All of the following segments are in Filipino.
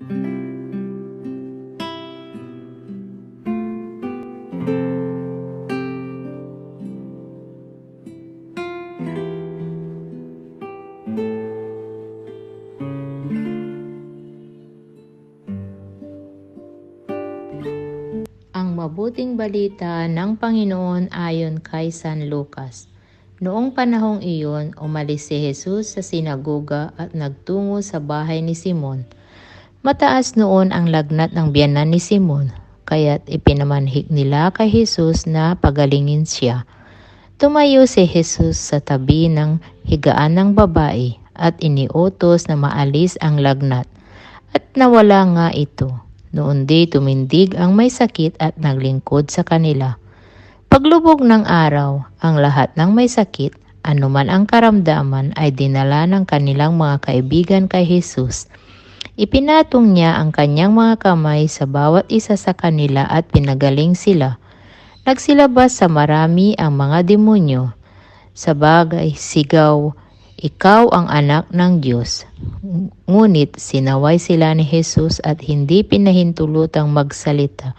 Ang mabuting balita ng Panginoon ayon kay San Lucas. Noong panahong iyon, umalis si Jesus sa sinagoga at nagtungo sa bahay ni Simon. Mataas noon ang lagnat ng biyanan ni Simon, kaya't ipinamanhik nila kay Jesus na pagalingin siya. Tumayo si Jesus sa tabi ng higaan ng babae at iniutos na maalis ang lagnat, at nawala nga ito. Noon di tumindig ang may sakit at naglingkod sa kanila. Paglubog ng araw, ang lahat ng may sakit, anuman ang karamdaman, ay dinala ng kanilang mga kaibigan kay Jesus. Ipinatong niya ang kanyang mga kamay sa bawat isa sa kanila at pinagaling sila. Nagsilabas sa marami ang mga demonyo. Sabagay, sigaw, "Ikaw ang anak ng Diyos." Ngunit sinaway sila ni Jesus at hindi pinahintulutang magsalita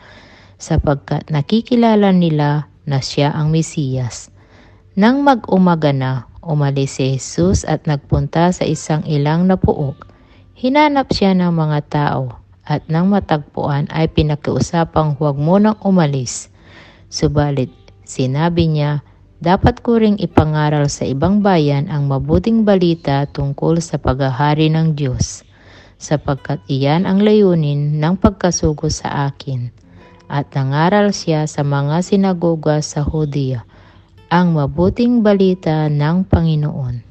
sapagkat nakikilala nila na siya ang Mesiyas. Nang mag-umaga na, umalis si Jesus at nagpunta sa isang ilang na puok. Hinanap siya ng mga tao at nang matagpuan ay pinakiusapang huwag munang umalis. Subalit sinabi niya, dapat ko ring ipangaral sa ibang bayan ang mabuting balita tungkol sa paghahari ng Diyos, sapagkat iyan ang layunin ng pagkasugo sa akin. At nangaral siya sa mga sinagoga sa Judea, ang mabuting balita ng Panginoon.